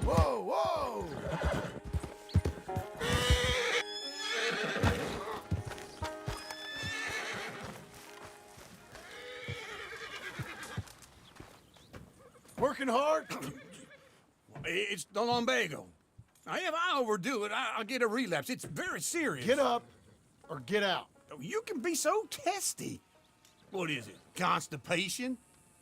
Whoa, whoa! Working hard? It's the lumbago. Now, if I overdo it, I'll get a relapse. It's very serious. Get up or get out. You can be so testy. What is it, constipation?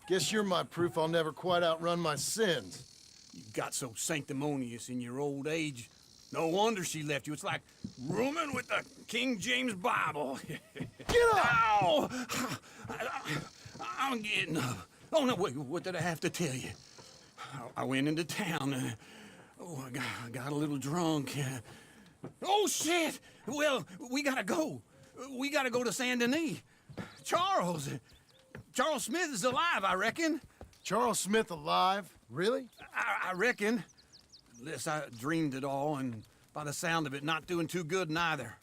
Guess you're my proof I'll never quite outrun my sins. You got so sanctimonious in your old age. No wonder she left you. It's like rooming with the King James Bible. Get up! Ow! I'm getting up. Oh, no, wait, what did I have to tell you? I went into town. I got a little drunk. Oh, shit! Well, we gotta go. We gotta go to Saint Denis. Charles Smith is alive, I reckon. Charles Smith alive? Really? I reckon. Unless I dreamed it all, and by the sound of it, not doing too good neither.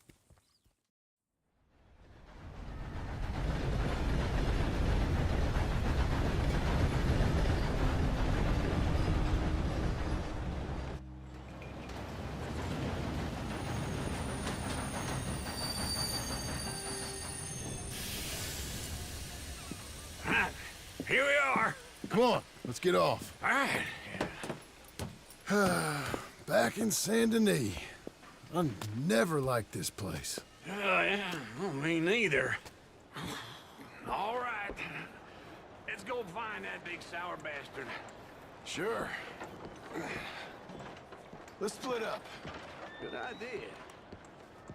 Here we are. Come on, let's get off. All right. Back in Saint Denis. I never liked this place. Yeah, well, me neither. All right. Let's go find that big sour bastard. Sure. Let's split up. Good idea.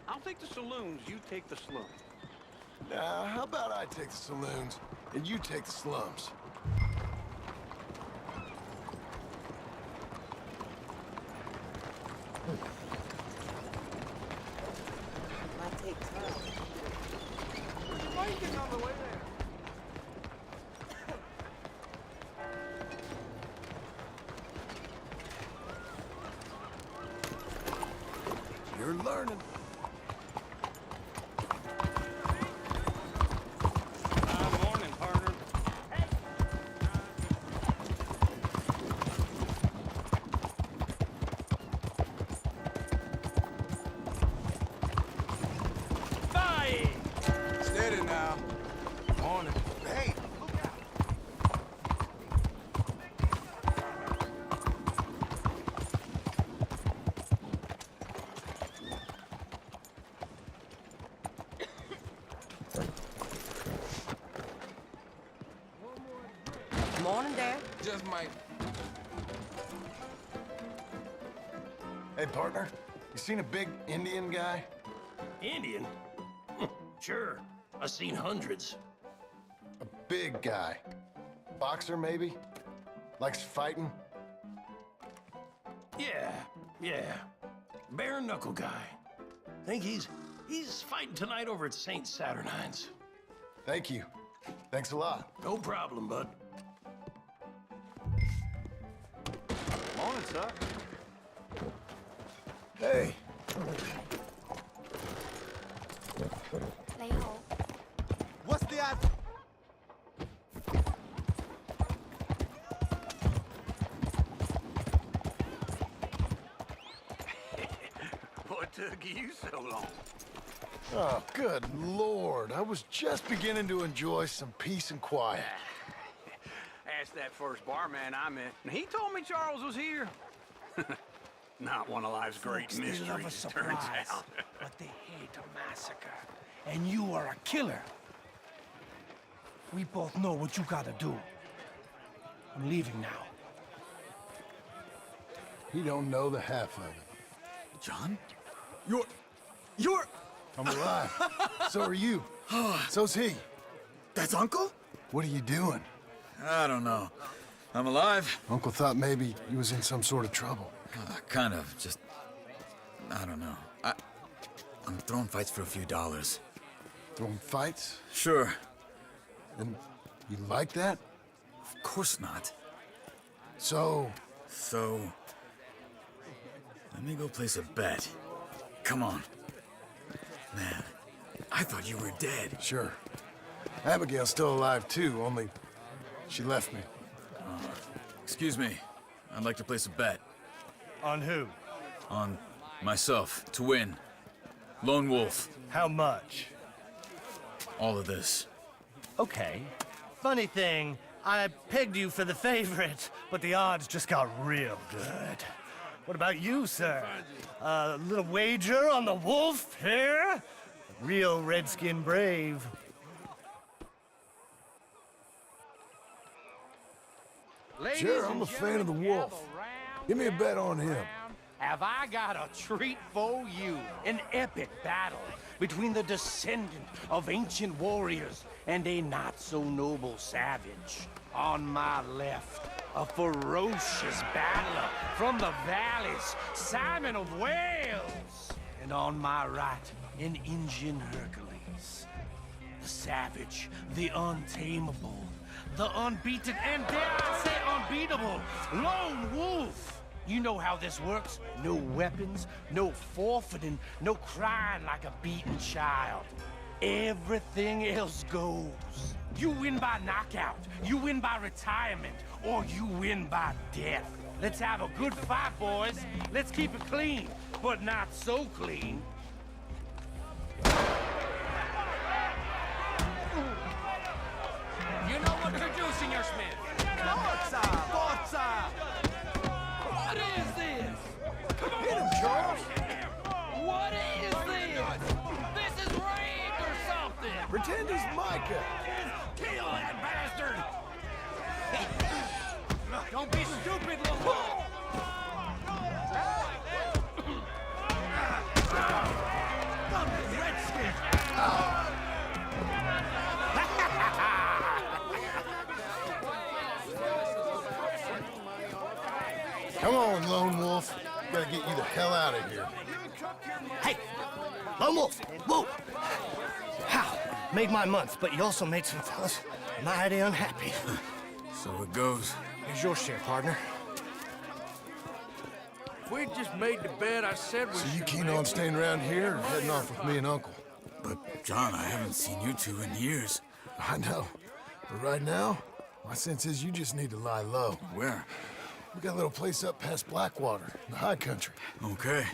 I'll take the saloons, you take the slums. Now, how about I take the saloons and you take the slums? Might take time. Why are you getting on the way there? You're learning. Morning, partner. Bye! Steady now. Morning. Hey! Morning, Dad. Just might. Hey, partner. You seen a big Indian guy? Indian? Sure. I've seen hundreds. A big guy. Boxer, maybe? Likes fighting? Yeah. Bare knuckle guy. Think he's fighting tonight over at St. Saturnine's. Thank you. Thanks a lot. No problem, bud. Morning, sir. Hey, Leo, what's the ad? What took you so long? Oh, good Lord. I was just beginning to enjoy some peace and quiet. Asked that first barman I met, and he told me Charles was here. Not one of life's great Folks, they love a mysteries, it turns surprise, out. but they hate a massacre. And you are a killer. We both know what you gotta do. I'm leaving now. He don't know the half of it. John? I'm alive. So are you. So's he. That's Uncle? What are you doing? I don't know. I'm alive. Uncle thought maybe he was in some sort of trouble. Kind of. Just... I don't know. I'm throwing fights for a few dollars. Throwing fights? Sure. And you like that? Of course not. So, let me go place a bet. Come on. Man, I thought you were dead. sure. Abigail's still alive too, only she left me. Excuse me. I'd like to place a bet. On who? On myself, to win. Lone Wolf. How much? All of this. Okay. Funny thing, I pegged you for the favorite, but the odds just got real good. What about you, sir? A little wager on the wolf here? Real redskin brave. Sure, I'm a fan of the wolf. Give me a bet on him. Have I got a treat for you? An epic battle between the descendant of ancient warriors and a not-so-noble savage. On my left, a ferocious battler from the valleys, Simon of Wales. And on my right, an Indian Hercules. The savage, the untamable, the unbeaten, and dare I say unbeatable, Lone Wolf. You know how this works. No weapons, no forfeiting, no crying like a beaten child. Everything else goes. You win by knockout, you win by retirement, or you win by death. Let's have a good fight, boys. Let's keep it clean, but not so clean. You know what you're doing, your Smith. Forza! Forza! What is this? Come on! Hit him, Charles! What is this? This is rape or something! Pretend he's Micah. Kill that bastard! Don't be stupid, little Redskin! Come on, Lone Wolf. Gotta get you the hell out of here. Hey! Lone Wolf! Whoa! How? Made my month, but you also made some fellas mighty unhappy. So it goes. Here's your share, partner. If we just made the bed I said we So should you keen on staying around here or heading off with me and Uncle? But, John, I haven't seen you two in years. I know. But right now, my sense is you just need to lie low. Where? We got a little place up past Blackwater, in the high country. Okay.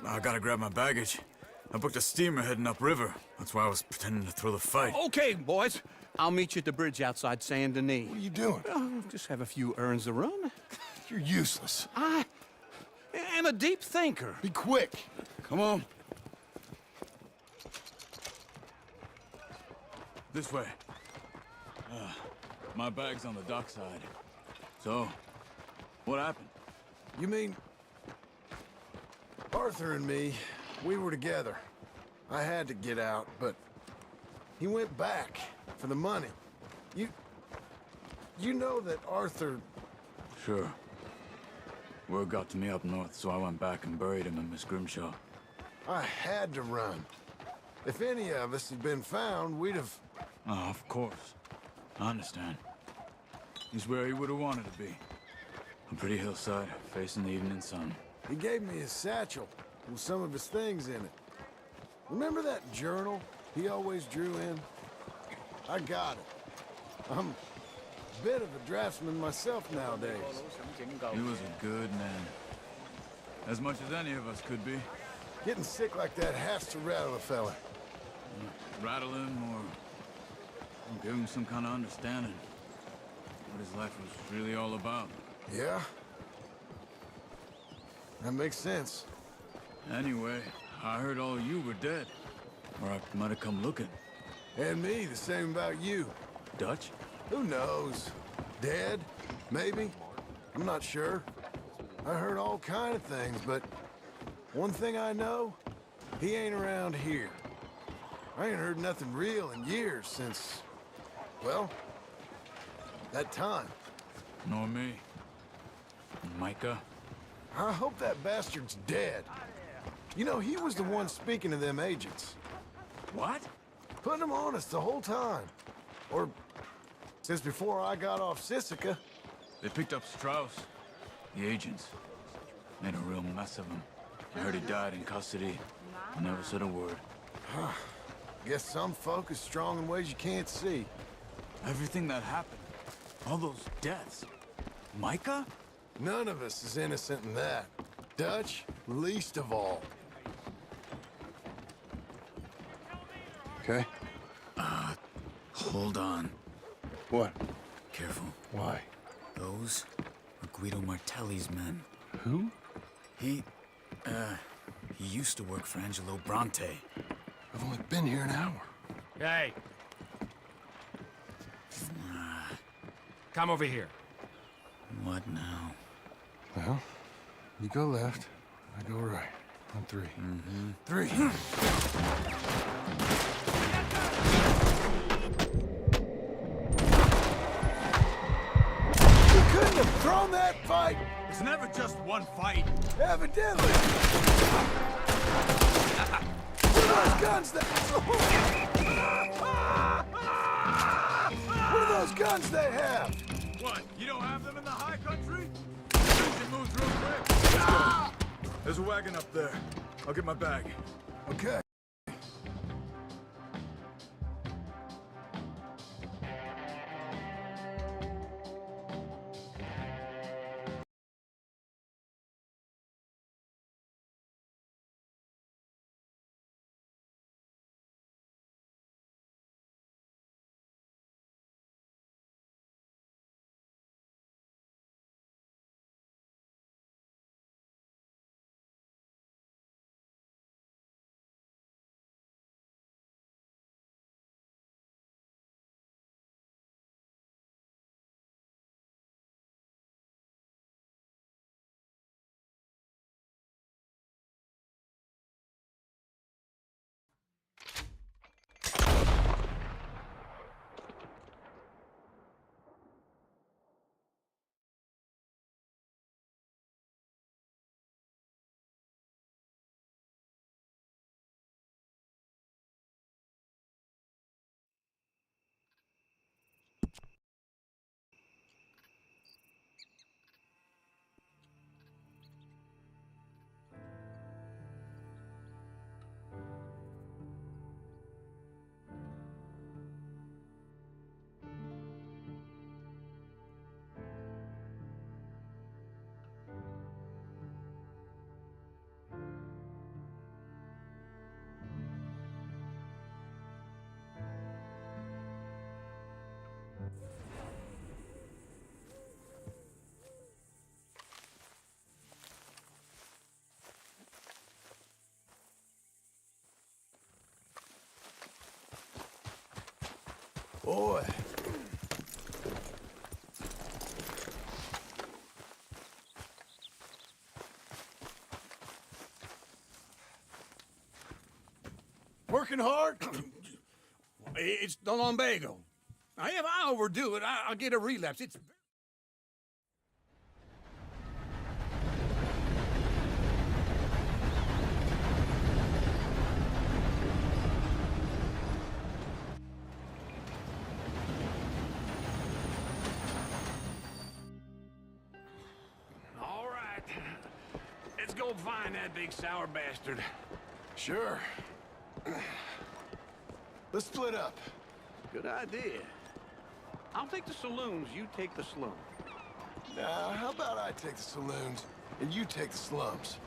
I gotta grab my baggage. I booked a steamer heading upriver. That's why I was pretending to throw the fight. Okay, boys. I'll meet you at the bridge outside Saint Denis. What are you doing? Just have a few errands to run. You're useless. I am a deep thinker. Be quick. Come on. This way. My bag's on the dockside. So, what happened? You mean... Arthur and me, we were together. I had to get out, but he went back for the money. You know that Arthur... Sure. Word got to me up north, so I went back and buried him in Miss Grimshaw. I had to run. If any of us had been found, we'd have... Oh, of course. I understand. He's where he would have wanted to be. A pretty hillside, facing the evening sun. He gave me his satchel with some of his things in it. Remember that journal he always drew in? I got it. I'm a bit of a draftsman myself nowadays. He was a good man. As much as any of us could be. Getting sick like that has to rattle a fella. Rattle him or give him some kind of understanding. What his life was really all about. Yeah? That makes sense. Anyway, I heard all you were dead. Or I might have come looking. And me, the same about you. Dutch? Who knows? Dead? Maybe? I'm not sure. I heard all kind of things, but one thing I know, he ain't around here. I ain't heard nothing real in years since, well, that time. Nor me. Micah? I hope that bastard's dead. You know, he was the one speaking to them agents. What? Putting them on us the whole time. Or, since before I got off Sisika. They picked up Strauss. The agents. Made a real mess of him. I heard he died in custody. I never said a word. Guess some folk is strong in ways you can't see. Everything that happened. All those deaths. Micah? None of us is innocent in that. Dutch, least of all. Okay? Hold on. What? Careful. Why? Those are Guido Martelli's men. Who? He used to work for Angelo Bronte. I've only been here an hour. Hey. Come over here. What now? Well, you go left, I go right. On three. Mm-hmm. Three. You couldn't have thrown that fight! It's never just one fight. Evidently! What are those guns that... What are those guns they have? What? You don't have them in the high country? Engine moves real quick. Let's go. There's a wagon up there. I'll get my bag. Okay. Boy. Working hard? It's the lumbago. Now, if I overdo it, I'll get a relapse. It's... All right. Let's go find that big sour bastard. Sure. Let's split up. Good idea. I'll take the saloons, you take the slums. Now, how about I take the saloons and you take the slums?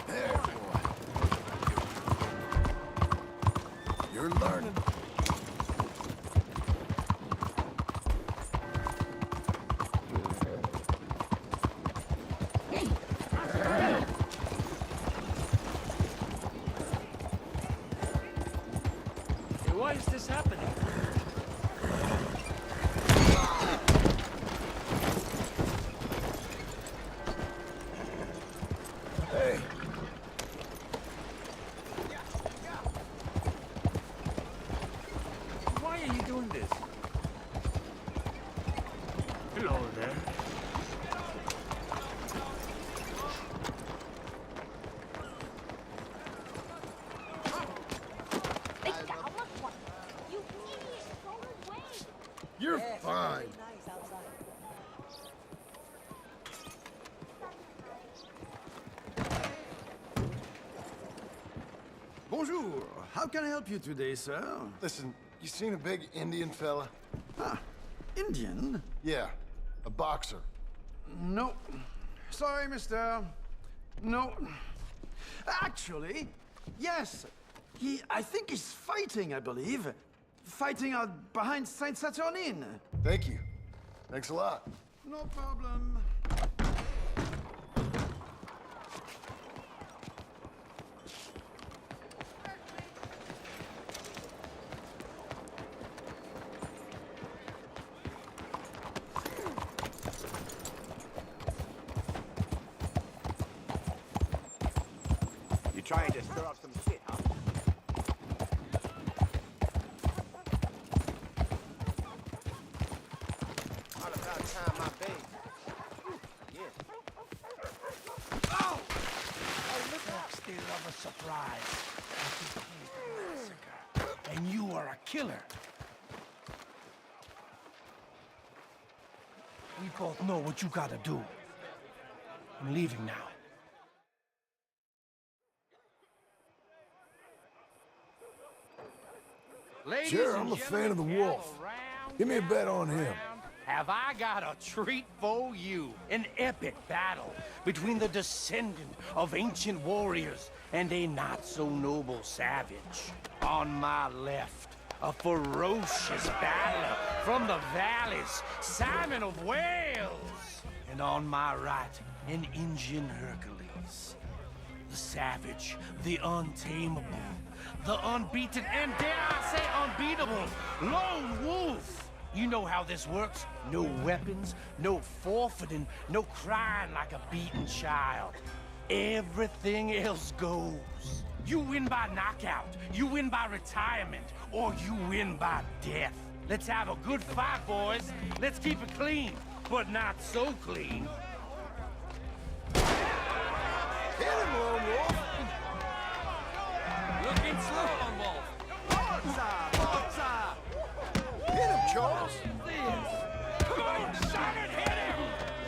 There, boy. You're learning. Hello there. They got one. You idiot! Go away! You're fine. Nice outside. Bonjour. How can I help you today, sir? Listen, you seen a big Indian fella? Ah, Indian? Yeah, a boxer. No. Sorry, mister. No. Actually, yes. I think he's fighting, I believe. Fighting out behind Saint Saturnin. Thank you. Thanks a lot. No problem. You trying to stir up some shit, huh? All about time, my baby. Yeah. Oh! A little still of a surprise. Massacre. And you are a killer. We both know what you gotta do. I'm leaving now. Ladies Sure, and I'm a fan of the gentlemen, wolf. gather round, Give me a bet on him. round. Have I got a treat for you? An epic battle between the descendant of ancient warriors and a not-so-noble savage. On my left, a ferocious battler from the valleys, Simon of Wales. And on my right, an Indian Hercules. The savage, the untamable, the unbeaten, and dare I say unbeatable, lone wolf. You know how this works. No weapons, no forfeiting, no crying like a beaten child. Everything else goes. You win by knockout, you win by retirement, or you win by death. Let's have a good fight, boys. Let's keep it clean, but not so clean. Hit him, Lone Wolf! Looking slow, Lone Wolf. Hit him, Charles!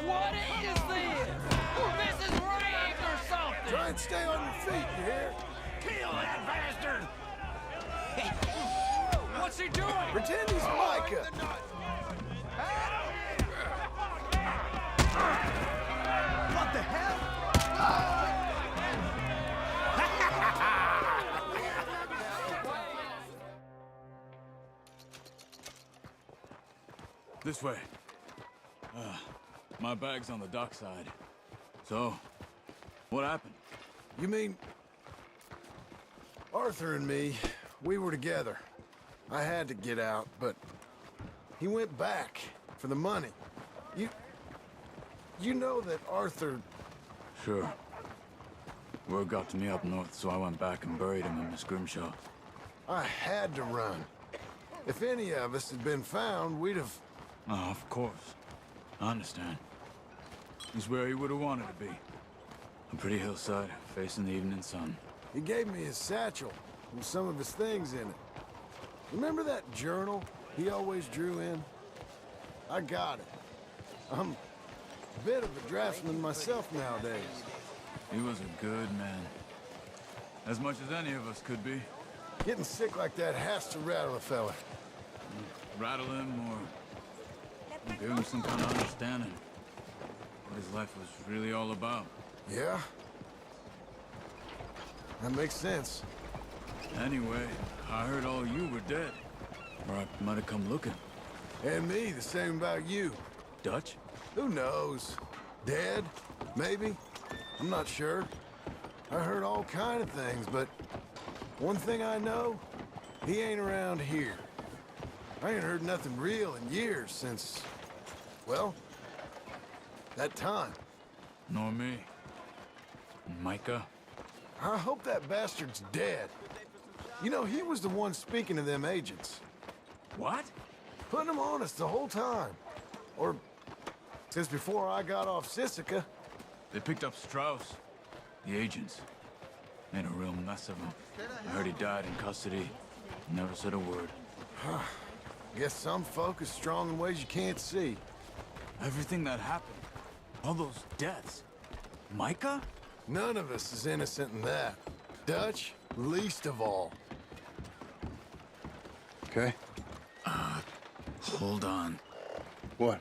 What is this? This is rigged or something! Try and stay on your feet, you hear? Kill that bastard! What's he doing? Pretend he's Micah. What the hell? This way. My bag's on the dockside. So, what happened? You mean... Arthur and me, we were together. I had to get out, but he went back for the money. You know that Arthur... Sure. Word got to me up north, so I went back and buried him in Miss Grimshaw. I had to run. If any of us had been found, we'd have... Oh, of course. I understand. He's where he would have wanted to be. A pretty hillside, facing the evening sun. He gave me his satchel with some of his things in it. Remember that journal he always drew in? I got it. I'm a bit of a draftsman myself nowadays. He was a good man. As much as any of us could be. Getting sick like that has to rattle a fella. Rattle him or give him some kind of understanding. What his life was really all about. Yeah? That makes sense. Anyway, I heard all you were dead. Or I might have come looking. And me, the same about you. Dutch? Who knows? Dead? Maybe? I'm not sure. I heard all kind of things, but one thing I know, he ain't around here. I ain't heard nothing real in years since, well, that time. Nor me. Micah? I hope that bastard's dead. You know, he was the one speaking to them agents. What? Putting them on us the whole time. Or Since before I got off Sisika. They picked up Strauss. The agents. Made a real mess of him. I heard he died in custody. Never said a word. Guess some folk is strong in ways you can't see. Everything that happened. All those deaths. Micah? None of us is innocent in that. Dutch, least of all. Okay. Hold on. What?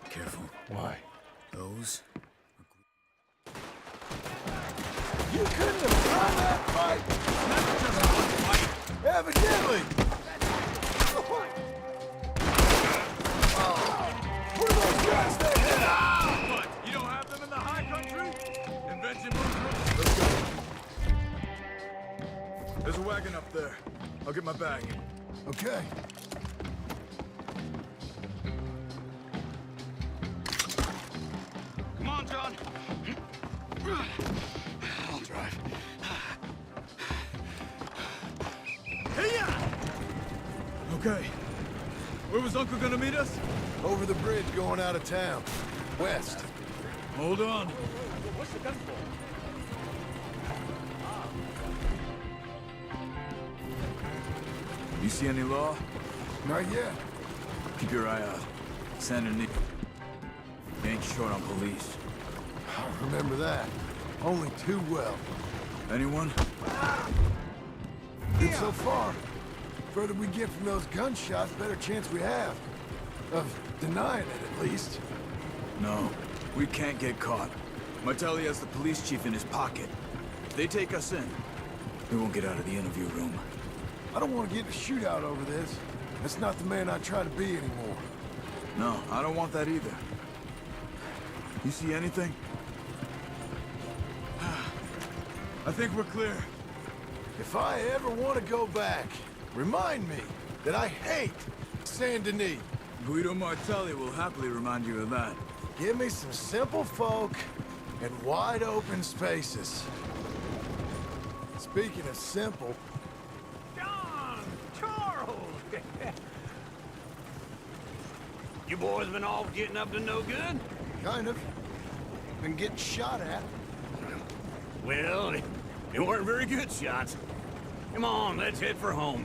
Careful. Why? Those? You couldn't have won that fight! Never just one fight! Evidently! What are those guys that hit? What? You don't have them in the high country? Invention moves. There's a wagon up there. I'll get my bag. Okay. Come on, John. I'll drive. Okay. Where was Uncle gonna meet us? Over the bridge going out of town. West. Hold on. You see any law? Not yet. Keep your eye out. Send and ain't short on police. I remember that. Only too well. Anyone? Good so far. Further we get from those gunshots, better chance we have. Of denying it, at least. No. We can't get caught. Martelli has the police chief in his pocket. If they take us in, we won't get out of the interview room. I don't want to get in a shootout over this. That's not the man I try to be anymore. No, I don't want that either. You see anything? I think we're clear. If I ever want to go back, remind me that I hate Saint Denis. Guido Martelli will happily remind you of that. Give me some simple folk and wide open spaces. Speaking of simple, John! Charles! You boys been all getting up to no good? kind of. Been getting shot at. Well, they weren't very good shots. Come on, let's head for home.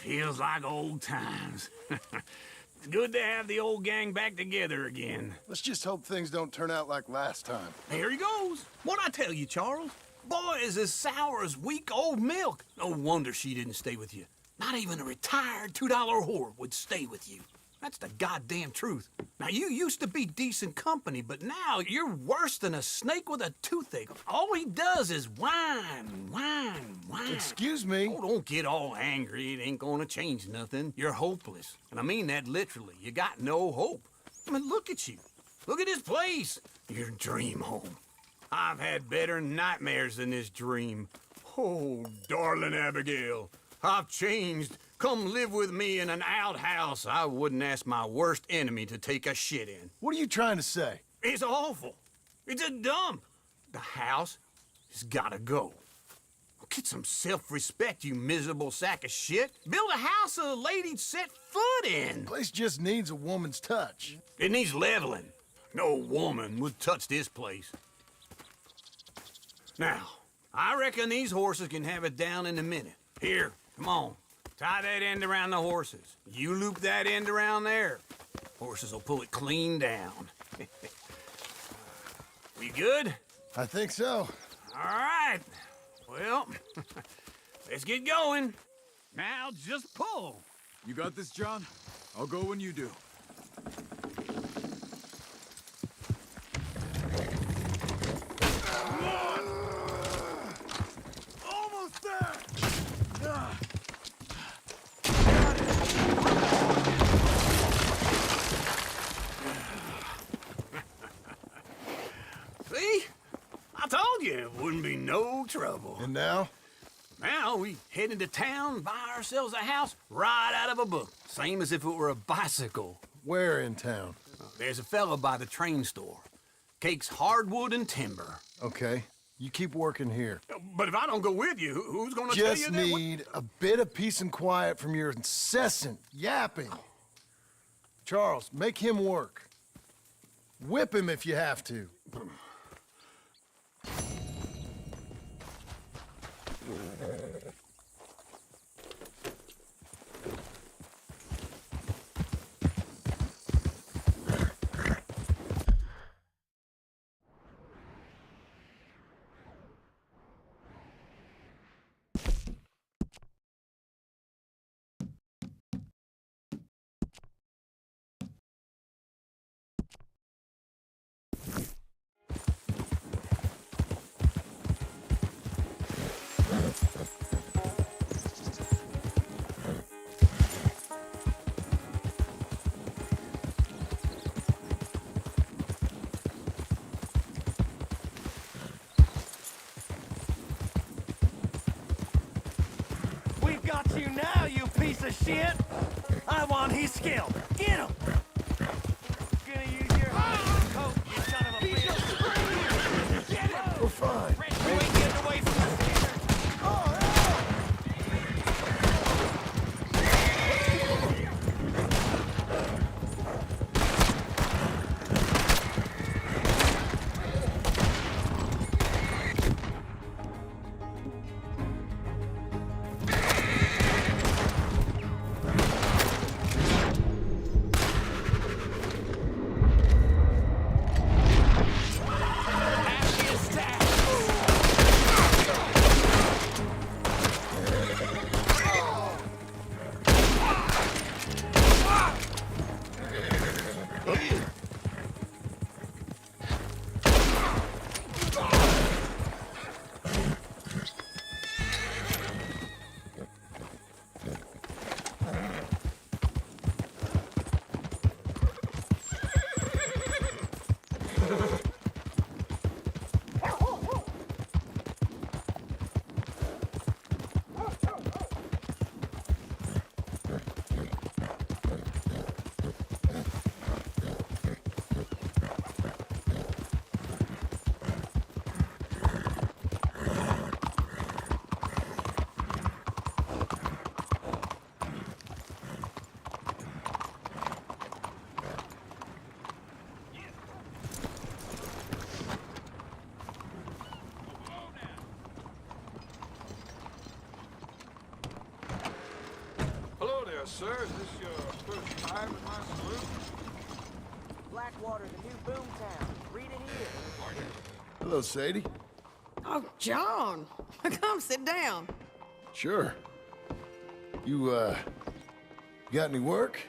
Feels like old times. It's good to have the old gang back together again. Let's just hope things don't turn out like last time. Here he goes. What'd I tell you, Charles? Boy is as sour as weak old milk. No wonder she didn't stay with you. Not even a retired $2 whore would stay with you. That's the goddamn truth. Now, you used to be decent company, but now you're worse than a snake with a toothache. All he does is whine, whine, whine. Excuse me? Oh, don't get all angry. It ain't gonna change nothing. You're hopeless. And I mean that literally. You got no hope. I mean, look at you. Look at this place. Your dream home. I've had better nightmares than this dream. Oh, darling Abigail, I've changed. Come live with me in an outhouse I wouldn't ask my worst enemy to take a shit in. What are you trying to say? It's awful. It's a dump. The house has gotta go. Get some self-respect, you miserable sack of shit. Build a house a lady'd set foot in. Place just needs a woman's touch. It needs leveling. No woman would touch this place. Now, I reckon these horses can have it down in a minute. Here, come on. Tie that end around the horses. You loop that end around there. Horses will pull it clean down. We good? I think so. All right. Well, let's get going. Now just pull. You got this, John? I'll go when you do. Almost there! See? I told you it wouldn't be no trouble. And now? Now we head into town, buy ourselves a house right out of a book. Same as if it were a bicycle. Where in town? There's a fella by the train store. Cakes hardwood and timber. Okay, you keep working here. But if I don't go with you, who's gonna tell you Just that? need a bit of peace and quiet from your incessant yapping. Charles, make him work. Whip him if you have to. We've got you now, you piece of shit! I want his skill. Get him! Gonna use your coat, you son of a bitch! Get him! We're fine. You ain't getting away from the standard! Hello there, sir. Is this your first time in my saloon? Blackwater, the new boomtown. Read it here. Hello, Sadie. Oh, John. Come sit down. Sure. You, got any work?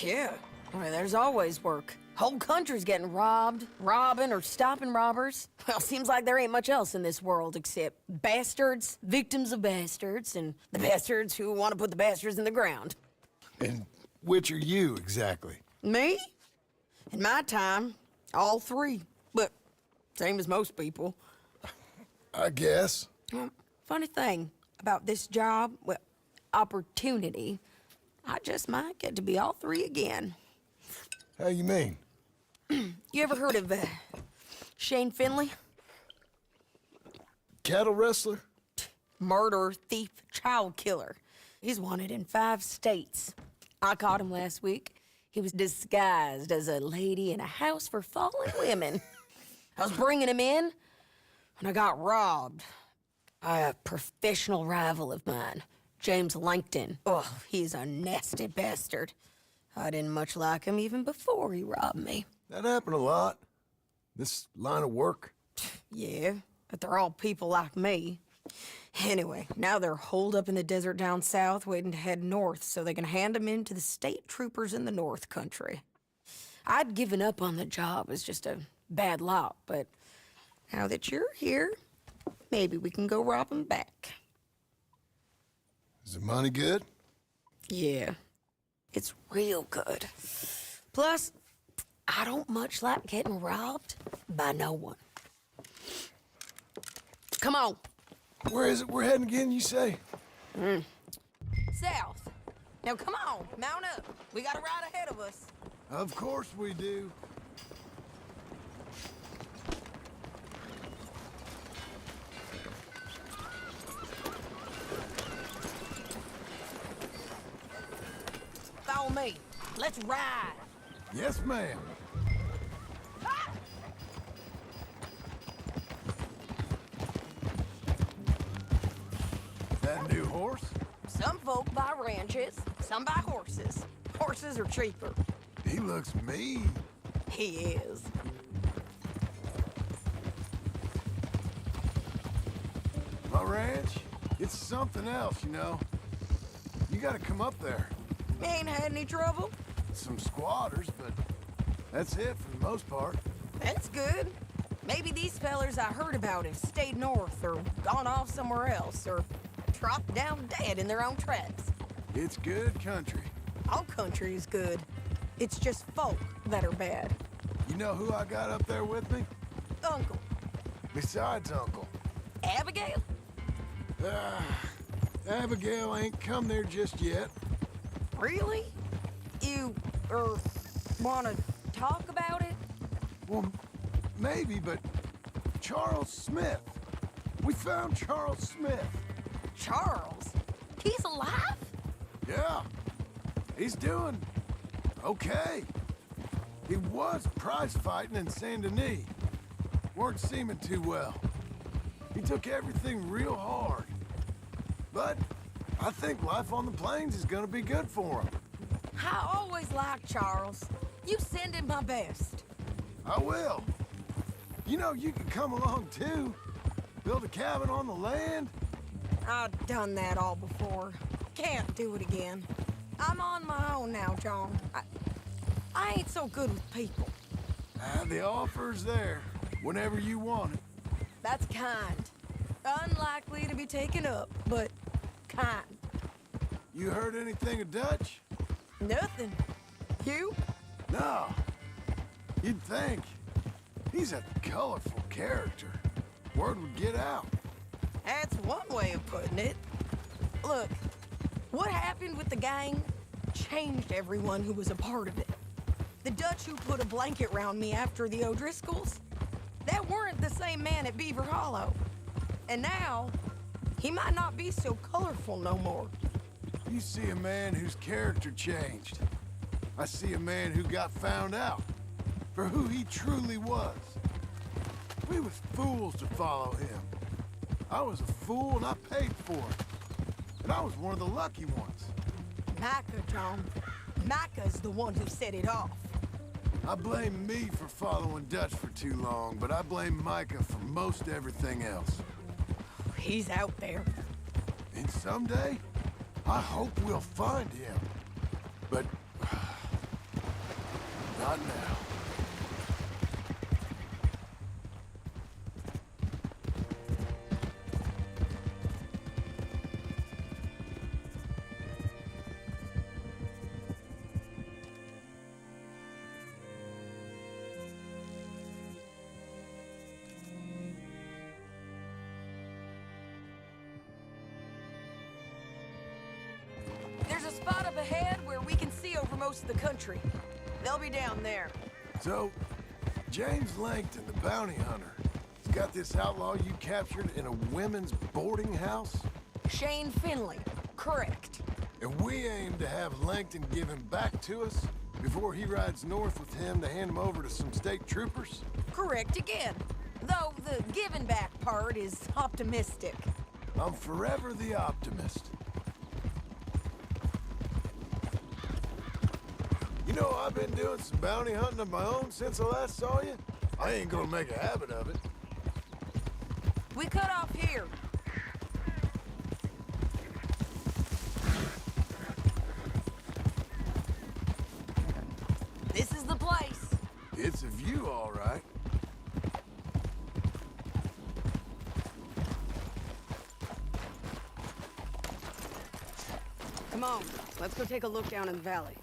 Yeah. I mean, there's always work. Whole country's getting robbed, robbing, or stopping robbers. Well, seems like there ain't much else in this world except bastards, victims of bastards, and the bastards who want to put the bastards in the ground. And which are you, exactly? Me? In my time, all three. But same as most people. I guess. Funny thing about this job, well, opportunity, I just might get to be all three again. How you mean? You ever heard of Shane Finley? Cattle wrestler? Murderer, thief, child killer. He's wanted in 5 states. I caught him last week. He was disguised as a lady in a house for fallen women. I was bringing him in, and I got robbed by a professional rival of mine, James Langton. Oh, he's a nasty bastard. I didn't much like him even before he robbed me. That happen a lot. This line of work. Yeah, but they're all people like me. Anyway, now they're holed up in the desert down south waiting to head north so they can hand them in to the state troopers in the north country. I'd given up on the job as just a bad lot, but now that you're here, maybe we can go rob them back. Is the money good? Yeah, it's real good. Plus, I don't much like getting robbed by no one. Come on. Where is it we're heading again, you say? South. Now come on, mount up. We got a ride ahead of us. Of course we do. Follow me. Let's ride. Yes, ma'am. That new horse? Some folk buy ranches, some buy horses. Horses are cheaper. He looks mean. He is. My ranch, it's something else, you know. You gotta come up there. Ain't had any trouble? Some squatters, but that's it for the most part. That's good. Maybe these fellers I heard about have stayed north or gone off somewhere else or dropped down dead in their own tracks. It's good country. All country is good. It's just folk that are bad. You know who I got up there with me? Uncle. Besides Uncle. Abigail? Abigail ain't come there just yet. Really? You, wanna talk about it? Well, maybe, but Charles Smith. We found Charles Smith. Charles? He's alive? Yeah. He's doing okay. He was prize fighting in Saint Denis. Weren't seeming too well. He took everything real hard. But I think life on the plains is gonna be good for him. I always liked Charles. You send him my best. I will. You know, you can come along too. Build a cabin on the land. I've done that all before. Can't do it again. I'm on my own now, John. I ain't so good with people. The offer's there whenever you want it. That's kind. Unlikely to be taken up, but kind. You heard anything of Dutch? Nothing. You? No. You'd think. He's a colorful character. Word would get out. That's one way of putting it. Look, what happened with the gang changed everyone who was a part of it. The Dutch who put a blanket round me after the O'Driscolls, that weren't the same man at Beaver Hollow. And now, he might not be so colorful no more. You see a man whose character changed. I see a man who got found out for who he truly was. We was fools to follow him. I was a fool and I paid for it. And I was one of the lucky ones. Micah, John. Micah's the one who set it off. I blame me for following Dutch for too long, but I blame Micah for most everything else. He's out there. And someday, I hope we'll find him. But not now. There's a spot up ahead where we can see over most of the country. They'll be down there. So, James Langton, the bounty hunter, has got this outlaw you captured in a women's boarding house? Shane Finley. Correct. And we aim to have Langton give him back to us before he rides north with him to hand him over to some state troopers? Correct again. Though the giving back part is optimistic. I'm forever the optimist. You know I've been doing some bounty hunting of my own since I last saw you. I ain't gonna make a habit of it. We cut off here. This is the place. It's a view, all right. Come on, let's go take a look down in the valley.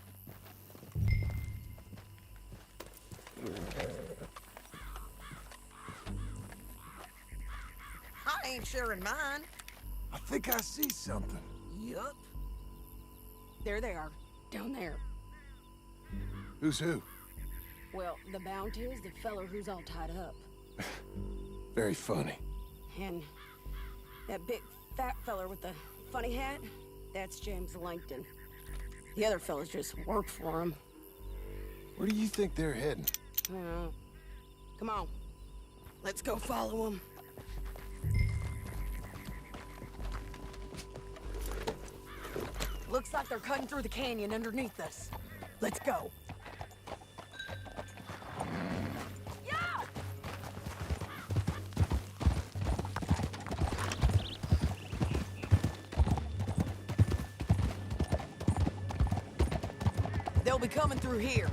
I ain't sharing mine. I think I see something. Yup. There they are, down there. Who's who? Well, the bounty is the feller who's all tied up. Very funny. And that big fat feller with the funny hat, that's James Langton. The other fellas just work for him. Where do you think they're heading? Come on, let's go follow them. Looks like they're cutting through the canyon underneath us. Let's go. Yeah! They'll be coming through here.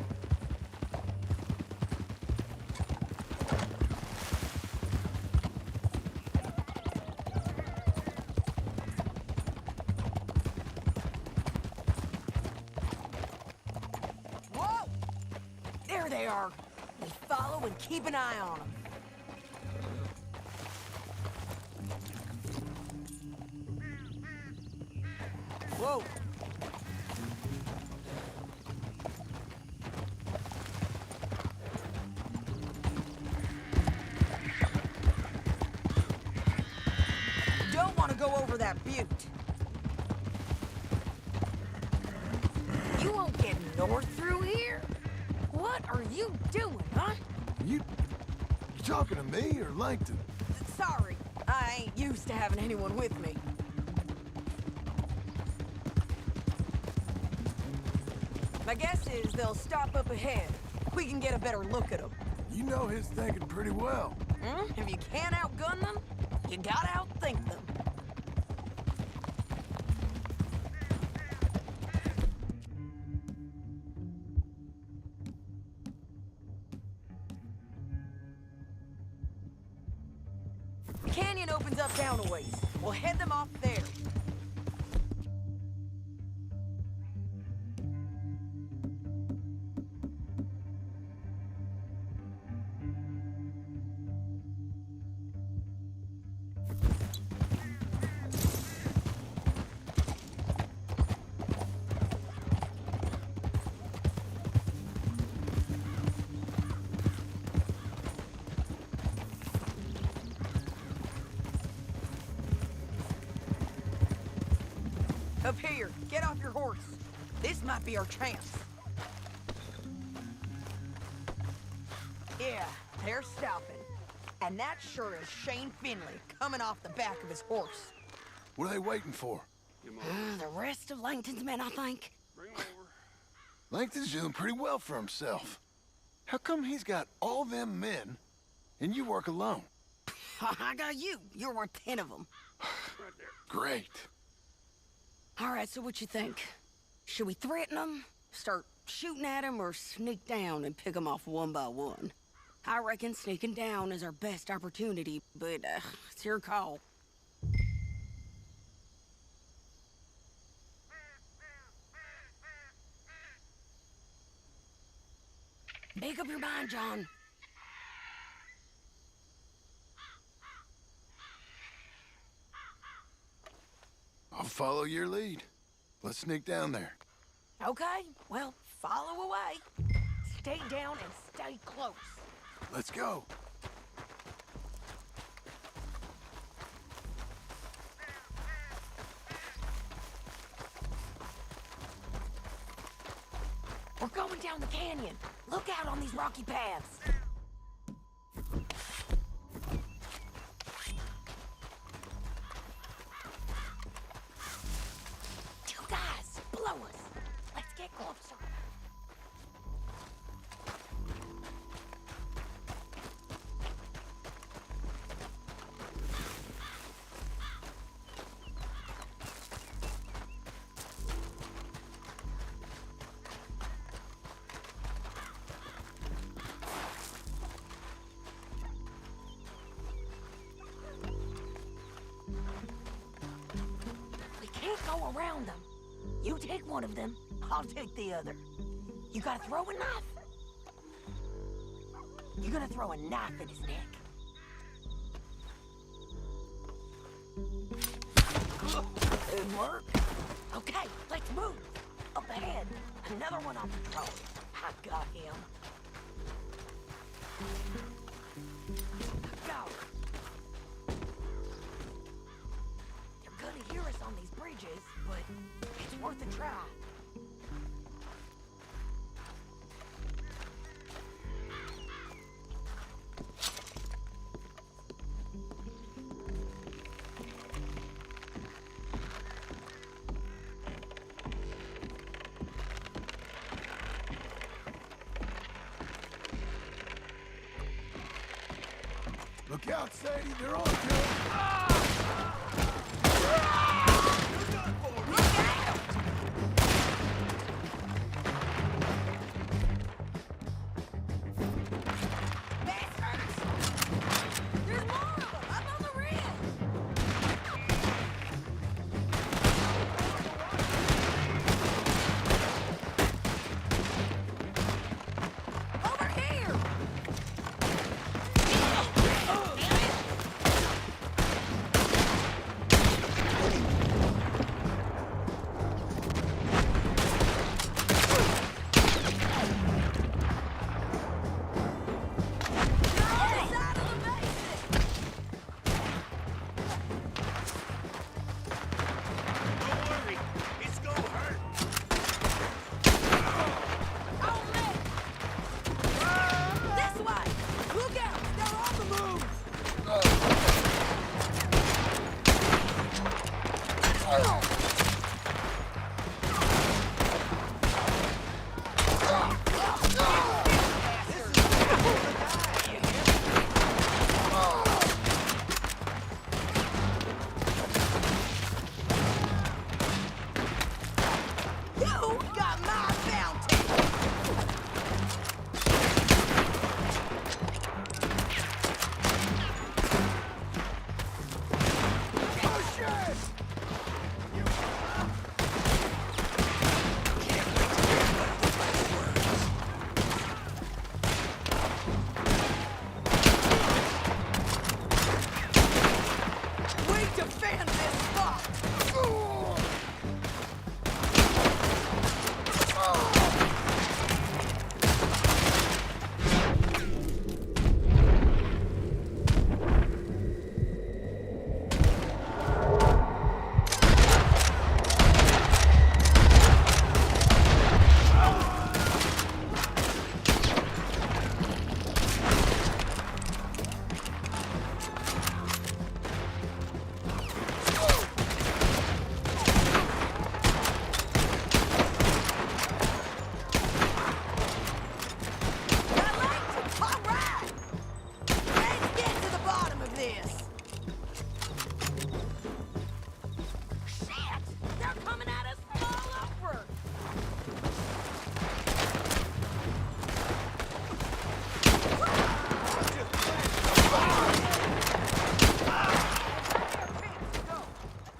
Whoa! There they are. We follow and keep an eye on them. Whoa! Don't want to go over that butte. You won't get north through here? What are you doing, huh? You talking to me or Langton? Sorry, I ain't used to having anyone with me. My guess is they'll stop up ahead. We can get a better look at them. You know his thinking pretty well. If you can't outgun them, you gotta outthink them. The canyon opens up down a ways. We'll head them off there. Up here, get off your horse. This might be our chance. Yeah, they're stopping. And that sure is Shane Finley coming off the back of his horse. What are they waiting for? The rest of Langton's men, I think. Langton's doing pretty well for himself. How come he's got all them men and you work alone? I got you. You're worth 10 of them. Great. All right, so what you think? Should we threaten them, start shooting at them, or sneak down and pick them off one by one? I reckon sneaking down is our best opportunity, but it's your call. Make up your mind, John. I'll follow your lead. Let's sneak down there. Okay, well, follow away. Stay down and stay close. Let's go. We're going down the canyon. Look out on these rocky paths. Two guys below us. Let's get closer. found them. You take one of them, I'll take the other. You gotta throw a knife. You're gonna throw a knife in his neck. Good work. Okay, let's move. Up ahead, another one on patrol. I got him. Go. They're gonna hear us on these bridges, but it's worth a try. Look out, Sadie, they're on to us.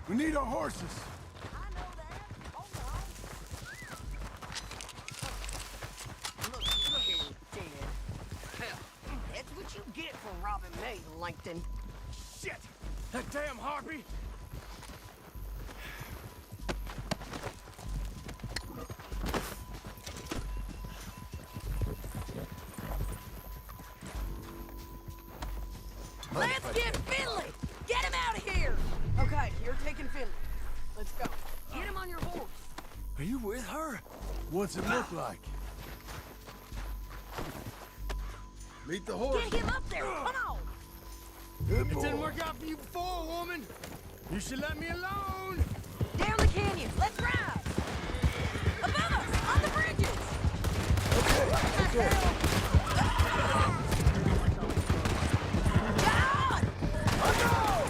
We need our horses. I know that. Hold on. Look here, Ted. Hell, that's what you get for robbing me, Langton. Shit! That damn harpy! Let's get Finley! Get him out of here! Okay, you're taking Finley. Let's go. Get him on your horse. Are you with her? What's it look like? Meet the horse. Get him up there! Come on! Good It boy. didn't work out for you before, woman! You should let me alone! Down the canyon. Let's ride! Above us! On the bridges! Okay. God! I know!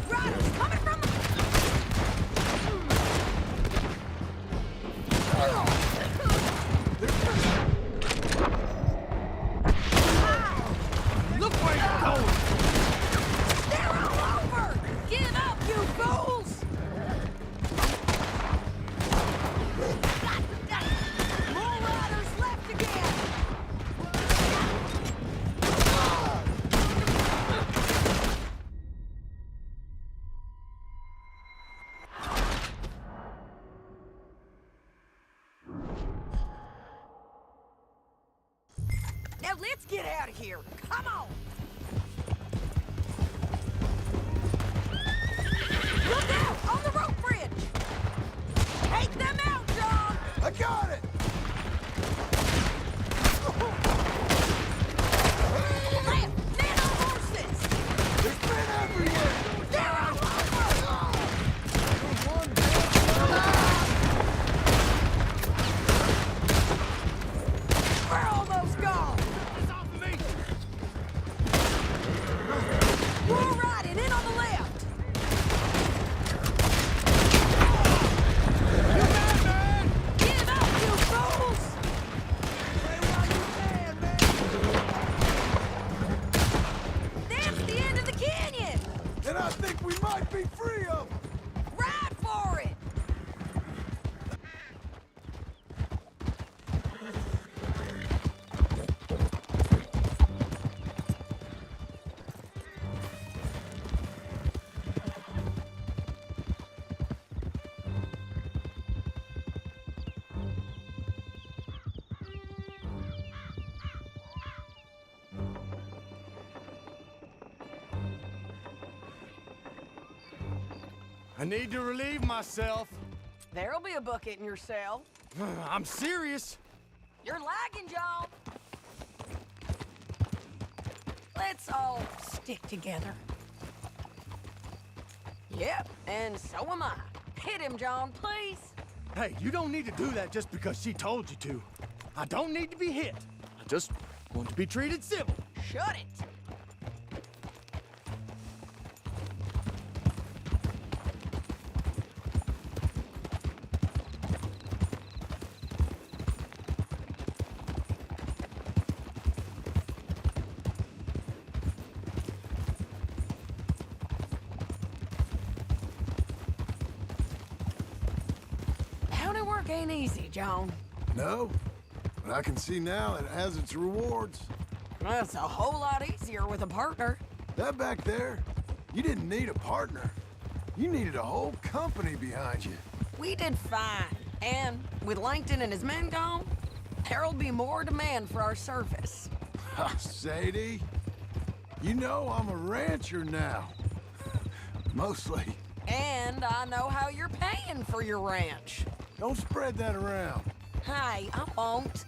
Riders coming from the... Look where you're going! They're all over! Give up, you fools! Now let's get out of here. Come on. Look out! On the rope bridge! Take them out, John! I got it! Left! Men on horses! There's men everywhere! They're all over! We're almost gone! It's off of me! We're riding in on the left! Give up, you fools! That's the end of the canyon! And I think we might be free of them! Ride for it! I need to relieve myself. There'll be a bucket in your cell. I'm serious. You're lagging, John. Let's all stick together. Yep, and so am I. Hit him, John, please. Hey, you don't need to do that just because she told you to. I don't need to be hit. I just want to be treated civil. Shut it. County work ain't easy, John. No, but I can see now it has its rewards. That's a whole lot easier with a partner. That back there, you didn't need a partner. You needed a whole company behind you. We did fine. And with Langton and his men gone, there'll be more demand for our service. Sadie, you know I'm a rancher now. Mostly. And I know how you're paying for your ranch. Don't spread that around. Hey, I won't.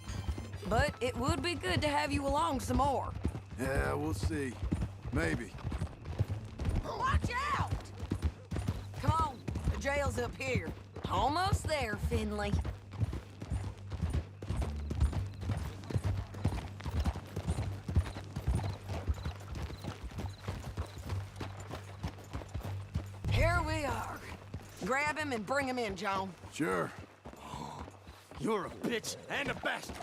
But it would be good to have you along some more. Yeah, we'll see. Maybe. Watch out! Come on, the jail's up here. Almost there, Finley. Here we are. Grab him and bring him in, John. Sure. You're a bitch and a bastard.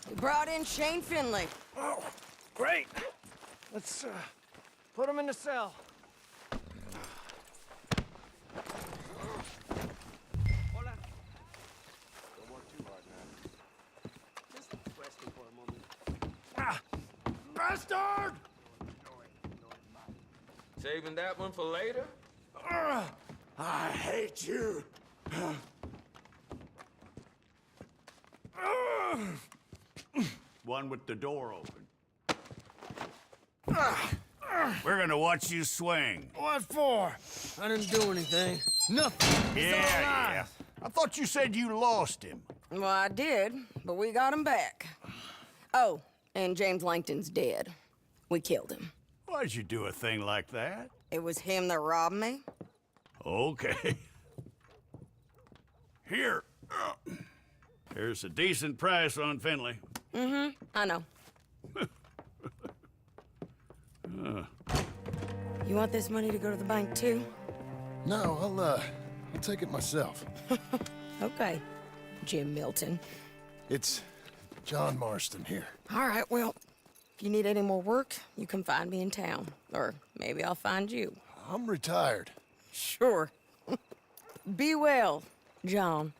We brought in Shane Finley. Oh, great. Let's put him in the cell. Bastard! Saving that one for later? I hate you. One with the door open. We're gonna watch you swing. What for? I didn't do anything. Nothing. It's all Yeah. lies. I thought you said you lost him. Well, I did, but we got him back. Oh, and James Langton's dead. We killed him. Why'd you do a thing like that? It was him that robbed me. Okay. Here. Here's a decent price on Finley. I know. You want this money to go to the bank, too? No, I'll take it myself. Okay, Jim Milton. It's John Marston here. All right, well, if you need any more work, you can find me in town. Or maybe I'll find you. I'm retired. Sure. Be well, John.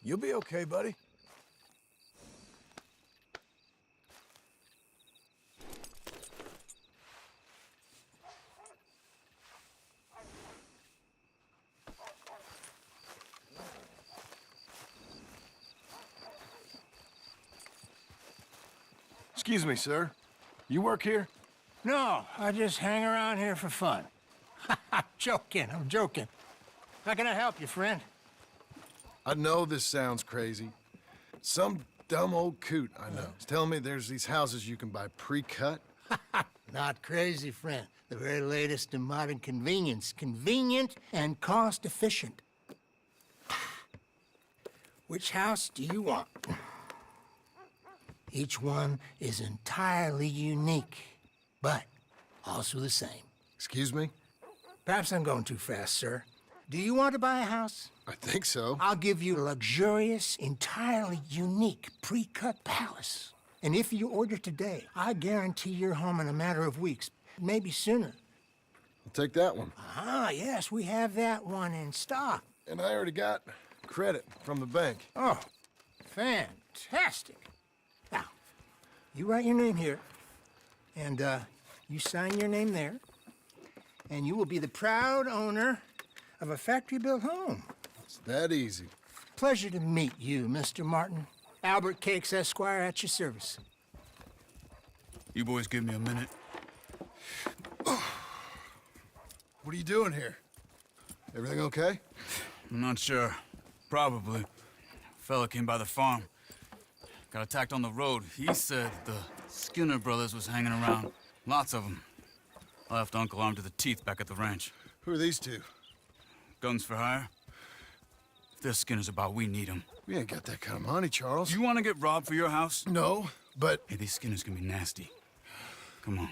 You'll be okay, buddy. Excuse me, sir. You work here? No, I just hang around here for fun. I'm joking, I'm joking. How can I help you, friend? I know this sounds crazy. Some dumb old coot I know is telling me there's these houses you can buy pre-cut. Not crazy, friend. The very latest in modern convenience. Convenient and cost-efficient. Which house do you want? Each one is entirely unique, but also the same. Excuse me? Perhaps I'm going too fast, sir. Do you want to buy a house? I think so. I'll give you a luxurious, entirely unique pre-cut palace. And if you order today, I guarantee you're home in a matter of weeks, maybe sooner. I'll take that one. Ah, yes, we have that one in stock. And I already got credit from the bank. Oh, fantastic. Now, you write your name here, and you sign your name there, and you will be the proud owner of a factory-built home. It's that easy. Pleasure to meet you, Mr. Martin. Albert Cakes, Esquire, at your service. You boys give me a minute. What are you doing here? Everything okay? I'm not sure. Probably. Fella came by the farm. Got attacked on the road. He said the Skinner brothers was hanging around. Lots of them. I left Uncle armed to the teeth back at the ranch. Who are these two? Guns for hire? If they're Skinner's about, we need them. We ain't got that kind of money, Charles. You want to get robbed for your house? No, but... Hey, these Skinners can be nasty. Come on.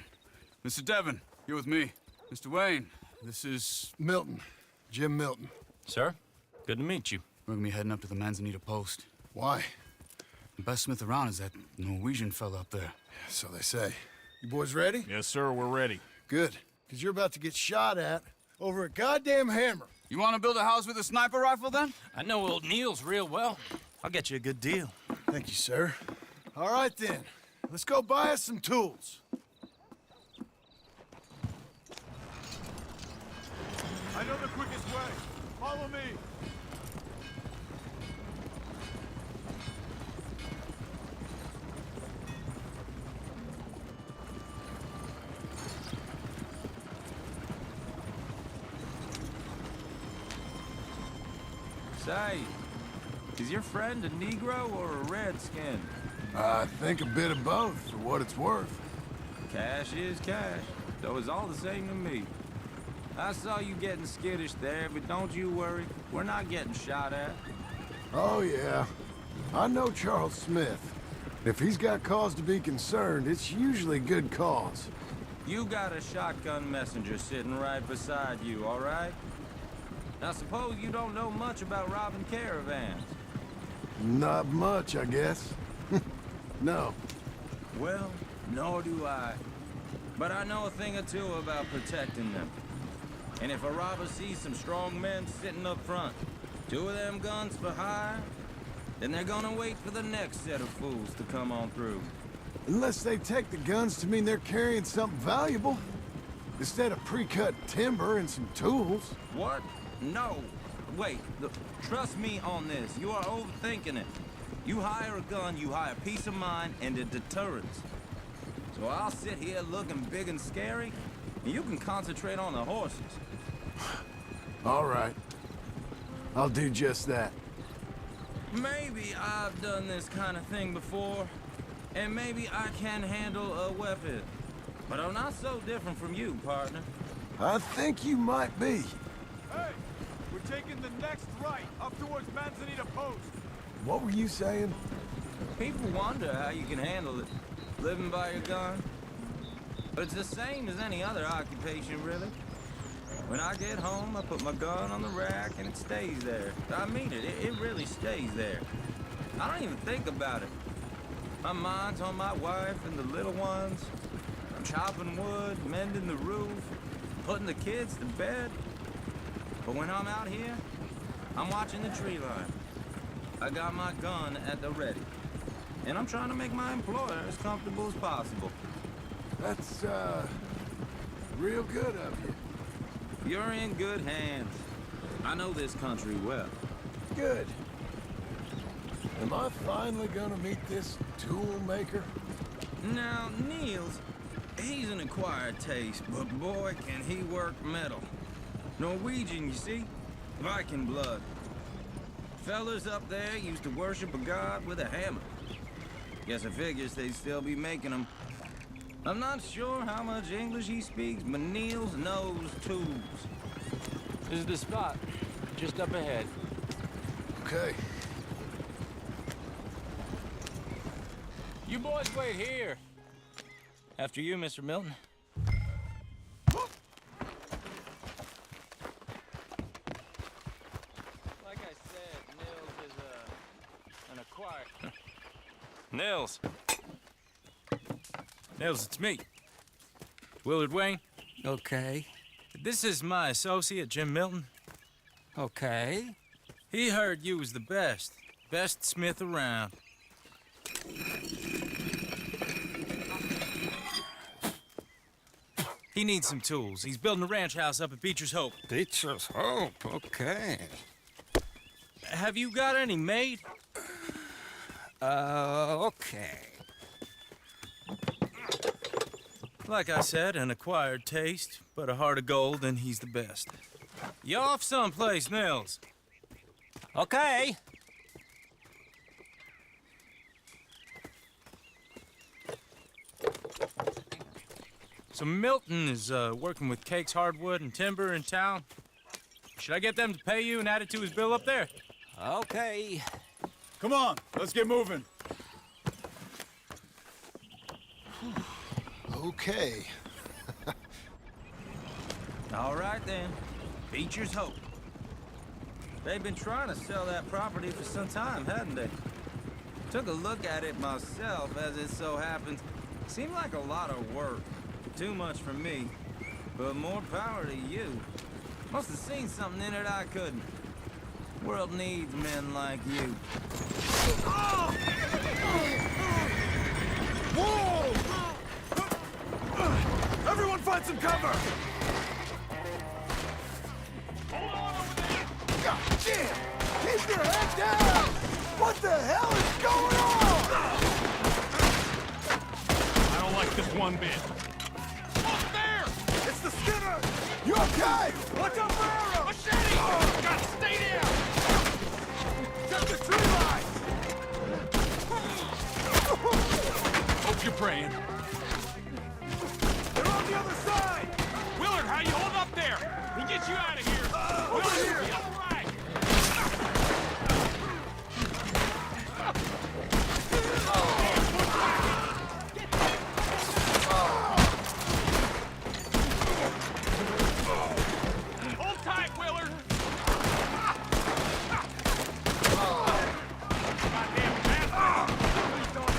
Mr. Devon, you're with me. Mr. Wayne, this is... Milton. Jim Milton. Sir, good to meet you. We're gonna be heading up to the Manzanita post. Why? The best smith around is that Norwegian fella up there. So they say. You boys ready? Yes, sir, we're ready. Good, because you're about to get shot at over a goddamn hammer. You want to build a house with a sniper rifle, then? I know old Neil's real well. I'll get you a good deal. Thank you, sir. All right, then. Let's go buy us some tools. I know the quickest way. Follow me. Say, is your friend a Negro or a Redskin? I think a bit of both, for what it's worth. Cash is cash, though it's all the same to me. I saw you getting skittish there, but don't you worry. We're not getting shot at. Oh, yeah. I know Charles Smith. If he's got cause to be concerned, it's usually good cause. You got a shotgun messenger sitting right beside you, all right? Now, suppose you don't know much about robbing caravans. Not much, I guess. No. Well, nor do I. But I know a thing or two about protecting them. And if a robber sees some strong men sitting up front, 2 of them guns for hire, then they're gonna wait for the next set of fools to come on through. Unless they take the guns to mean they're carrying something valuable. Instead of pre-cut timber and some tools. What? No. Wait, look, trust me on this. You are overthinking it. You hire a gun, you hire peace of mind and a deterrence. So I'll sit here looking big and scary, and you can concentrate on the horses. All right. I'll do just that. Maybe I've done this kind of thing before, and maybe I can handle a weapon. But I'm not so different from you, partner. I think you might be. Hey, we're taking the next right up towards Manzanita Post. What were you saying? People wonder how you can handle it, living by your gun. But it's the same as any other occupation, really. When I get home, I put my gun on the rack and it stays there. I mean it, it really stays there. I don't even think about it. My mind's on my wife and the little ones. I'm chopping wood, mending the roof, putting the kids to bed. But when I'm out here, I'm watching the tree line. I got my gun at the ready. And I'm trying to make my employer as comfortable as possible. That's, real good of you. You're in good hands. I know this country well. Good. Am I finally gonna meet this tool maker? Now, Niels, he's an acquired taste, but boy, can he work metal. Norwegian, you see? Viking blood. Fellas up there used to worship a god with a hammer. Guess I figures they'd still be making them. I'm not sure how much English he speaks, but Niels knows tools. This is the spot, just up ahead. Okay. You boys wait here. After you, Mr. Milton. Like I said, Nils is an acquired. Nils. Nils, it's me. Willard Wayne. Okay. This is my associate, Jim Milton. Okay. He heard you was the best. Best smith around. He needs some tools. He's building a ranch house up at Beecher's Hope. Beecher's Hope, okay. Have you got any made? Okay. Like I said, an acquired taste, but a heart of gold, and he's the best. You off someplace, Nils? Okay. So Milton is working with Cake's Hardwood and Timber in town. Should I get them to pay you and add it to his bill up there? Okay. Come on, let's get moving. Okay. All right, then. Beecher's Hope. They've been trying to sell that property for some time, hadn't they? Took a look at it myself, as it so happens. Seemed like a lot of work. Too much for me. But more power to you. Must have seen something in it I couldn't. World needs men like you. Whoa! Everyone find some cover! God damn! Keep your head down! What the hell is going on? I don't like this one bit. Up there! It's the Skinner! You okay? Watch out for arrows! Machete! Oh, God, stay down! Just the tree line! Hope you're praying. They're on the other side! Willard, how you hold up there? We'll get you out of here. Willard, you'll be all right. Hold tight, Willard. Goddamn bastard. Please don't.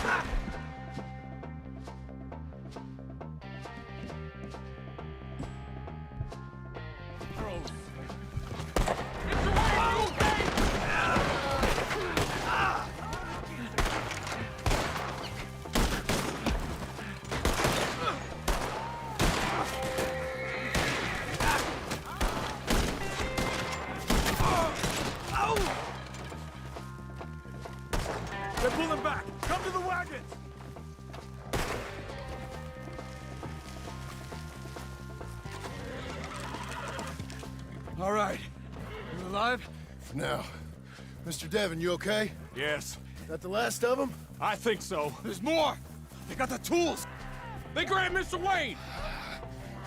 They're pulling back. Come to the wagons. All right. You alive? For now. Mr. Devon, you okay? Yes, That the last of them? I think so. There's more. They got the tools. They grabbed Mr. Wayne.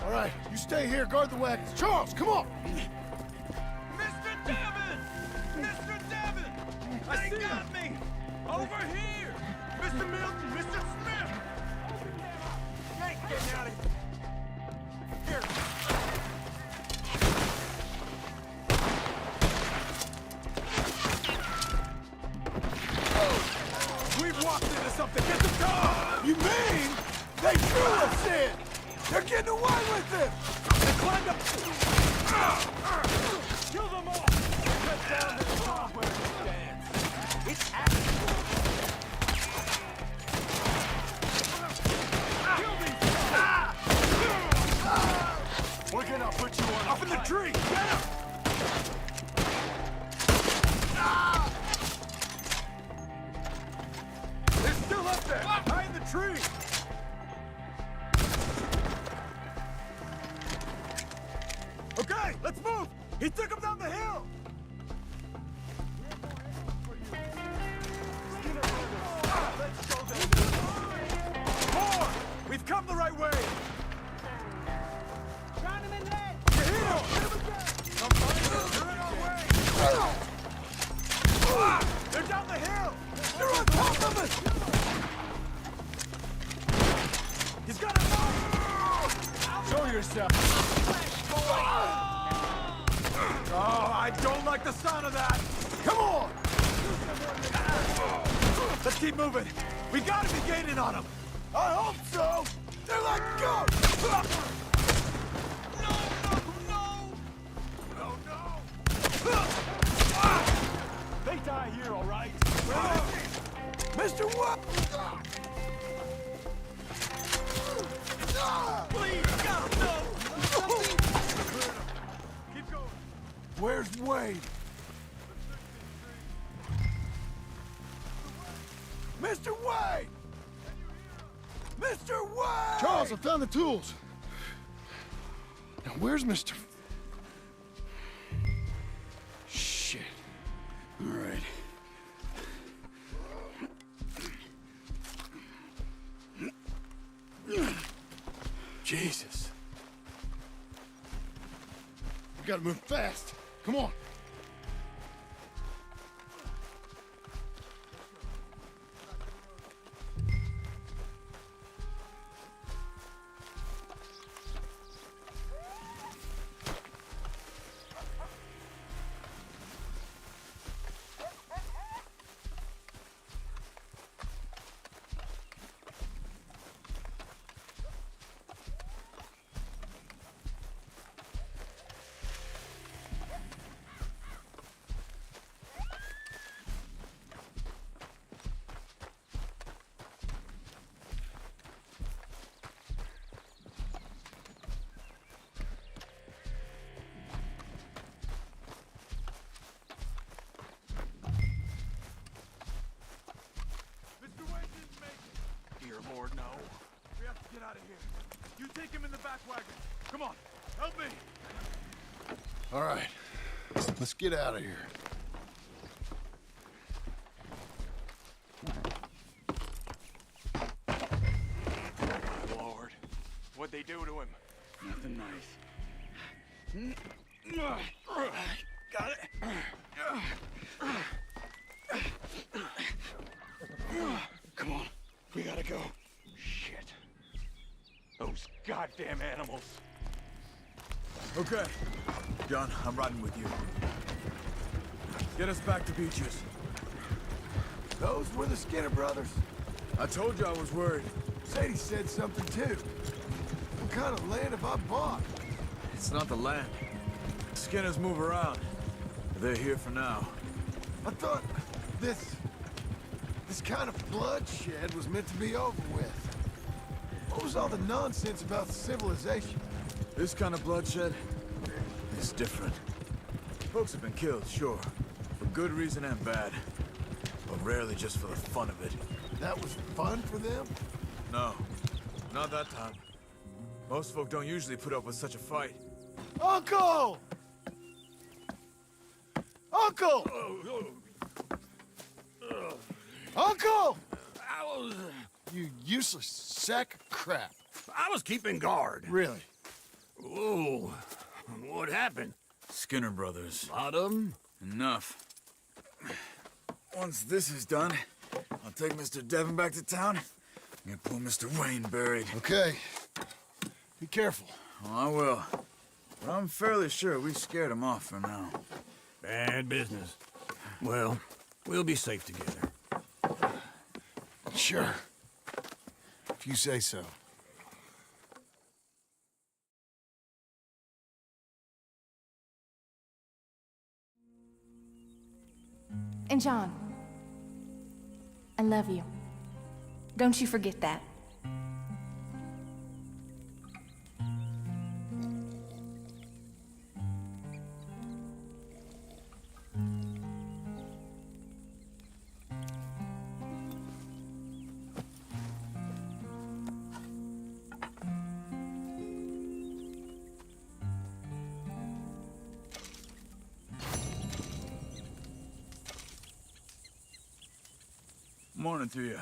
All right, you stay here, guard the wagons. Charles, come on! Mr. Devon! Mr. Devon! They got me! Over here! Mr. Milton! Mr. Smith! You ain't getting out of here! Here! We've walked into something! Get the dog! You mean they threw us in? They're getting away with it! They climbed up! Kill them all! Get down to the top where it stands! coming! He's got a knife! Show yourself! Oh, I don't like the sound of that! Come on! Let's keep moving. We gotta be gaining on them. I hope so. They're like, go! No! They die here, all right? Mr. What? Please, God, no! Keep going. Where's Wade? Mr. Wade! Mr. Wade! Charles, I found the tools. Now, where's Mr. Shit. All right. Jesus. We gotta move fast. Come on. Lord, no. We have to get out of here. You take him in the back wagon. Come on, help me. All right, let's get out of here. Lord, what'd they do to him? Nothing nice. Got it. Come on, we gotta go. Shit. Those goddamn animals. Okay. John, I'm riding with you. Get us back to Beaches. Those were the Skinner brothers. I told you I was worried. Sadie said something too. What kind of land have I bought? It's not the land. Skinners move around. They're here for now. I thought this kind of bloodshed was meant to be over with. What was all the nonsense about civilization? This kind of bloodshed is different. Folks have been killed, sure. For good reason and bad. But rarely just for the fun of it. That was fun for them? No, not that time. Most folk don't usually put up with such a fight. Uncle! Uncle! Uncle! You useless sack of crap. I was keeping guard. Really? Whoa. What happened? Skinner brothers. Lot of them? Enough. Once this is done, I'll take Mr. Devon back to town and get poor Mr. Wayne buried. Okay. Be careful. Oh, I will. But I'm fairly sure we scared him off for now. Bad business. Well, we'll be safe together. Sure. If you say so. And John, I love you. Don't you forget that. Morning to you.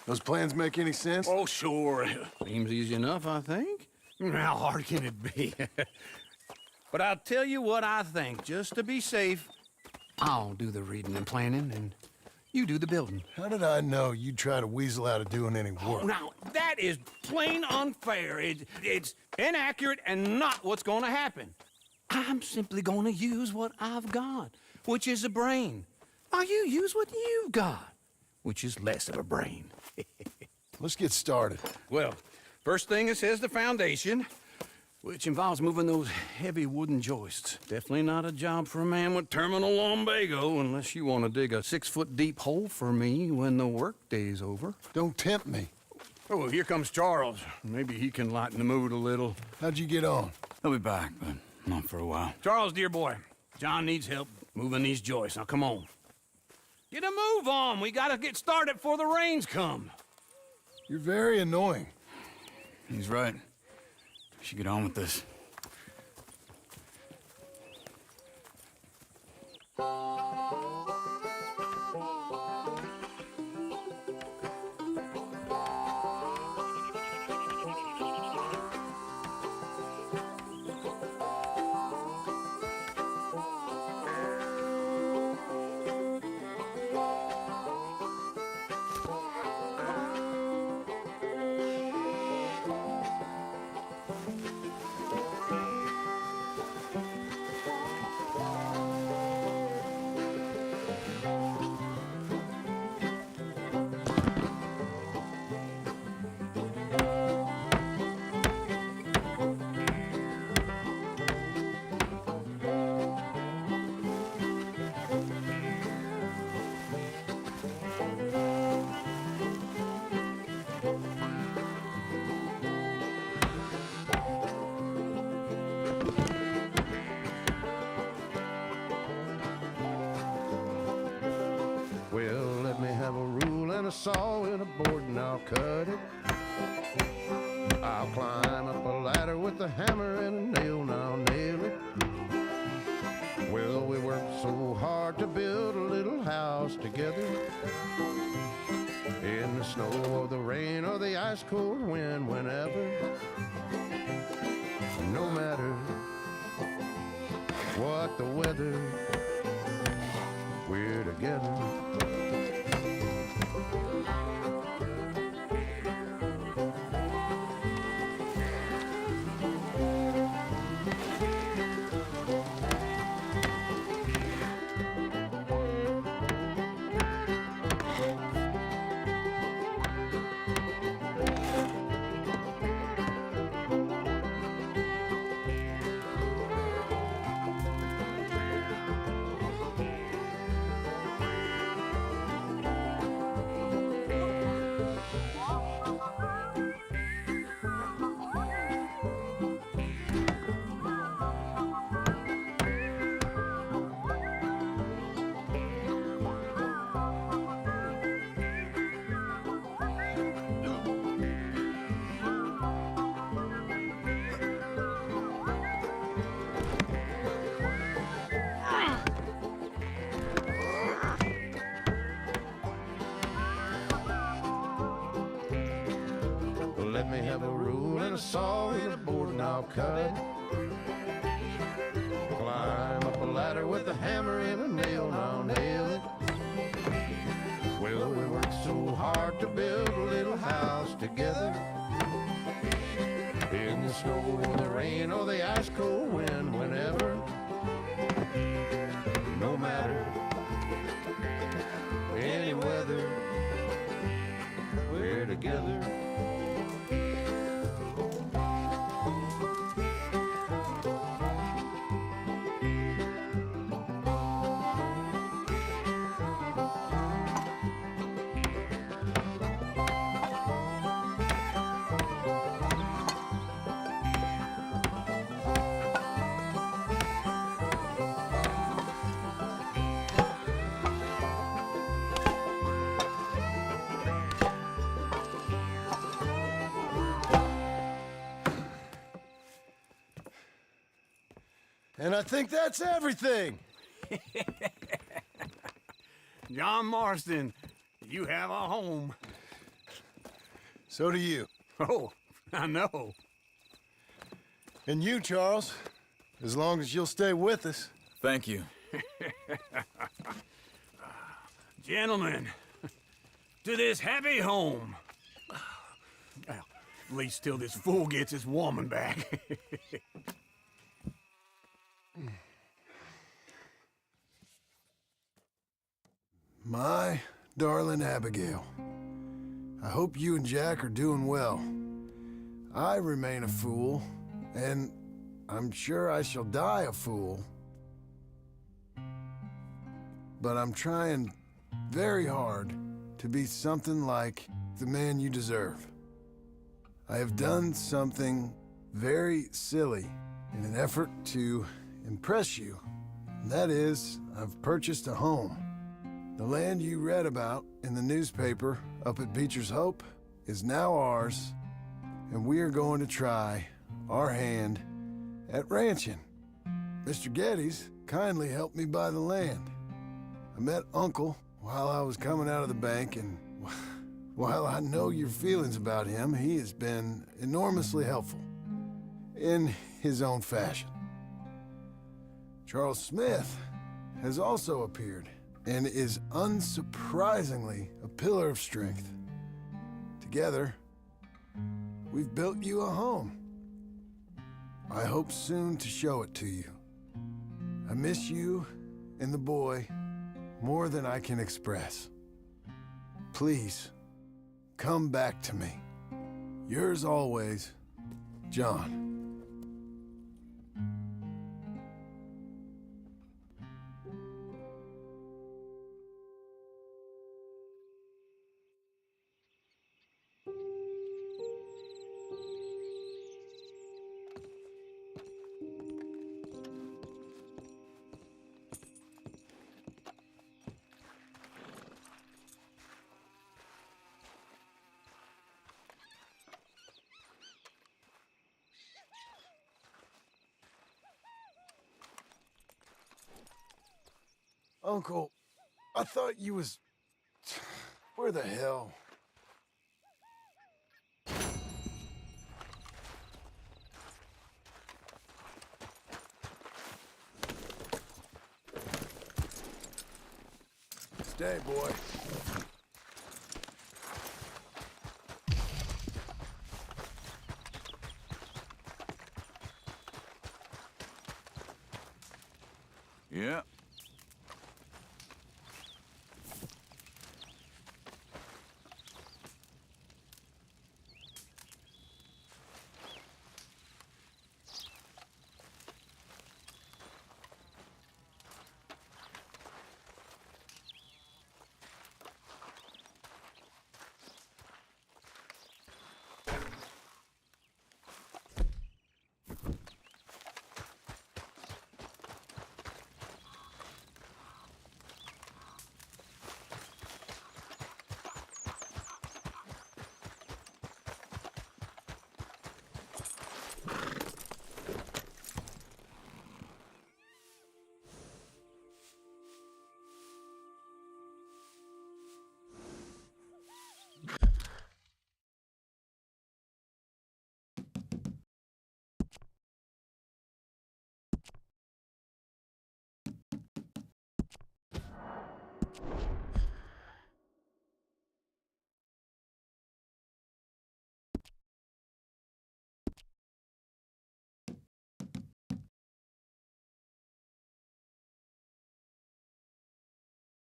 Those plans make any sense? Oh, sure. Seems easy enough, I think. How hard can it be? But I'll tell you what I think. Just to be safe, I'll do the reading and planning, and you do the building. How did I know you'd try to weasel out of doing any work? Now, that is plain unfair. It's inaccurate and not what's going to happen. I'm simply going to use what I've got, which is a brain. While you use what you've got, which is less of a brain. Let's get started. Well, first thing it says the foundation, which involves moving those heavy wooden joists. Definitely not a job for a man with terminal lumbago unless you want to dig a 6-foot deep hole for me when the workday's over. Don't tempt me. Oh, here comes Charles. Maybe he can lighten the mood a little. How'd you get on? He'll be back, but not for a while. Charles, dear boy, John needs help moving these joists. Now, come on. Get a move on. We gotta get started before the rains come. You're very annoying. He's right. We should get on with this. Well, let me have a rule and a saw and a board and I'll cut it. I'll climb up a ladder with a hammer and a nail and I'll nail it. Well, we worked so hard to build a little house together. In the snow or the rain or the ice cold wind, whenever. No matter what the weather, we're together. Let me have a rule and a saw and a board and I'll cut it. Climb up a ladder with a hammer and a nail and I'll nail it. Well, we worked so hard to build a little house together. In the snow or the rain or the ice cold wind, whenever. No matter any weather, we're together. And I think that's everything. John Marston, you have a home. So do you. Oh, I know. And you, Charles, as long as you'll stay with us. Thank you. Gentlemen, to this happy home. Well, at least till this fool gets his woman back. My darling Abigail, I hope you and Jack are doing well. I remain a fool, and I'm sure I shall die a fool. But I'm trying very hard to be something like the man you deserve. I have done something very silly in an effort to impress you. And that is, I've purchased a home. The land you read about in the newspaper up at Beecher's Hope is now ours, and we are going to try our hand at ranching. Mr. Geddes kindly helped me buy the land. I met Uncle while I was coming out of the bank, and while I know your feelings about him, he has been enormously helpful in his own fashion. Charles Smith has also appeared and is unsurprisingly a pillar of strength. Together, we've built you a home. I hope soon to show it to you. I miss you and the boy more than I can express. Please, come back to me. Yours always, John. Uncle, I thought you was... Where the hell? Stay, boy. Yeah.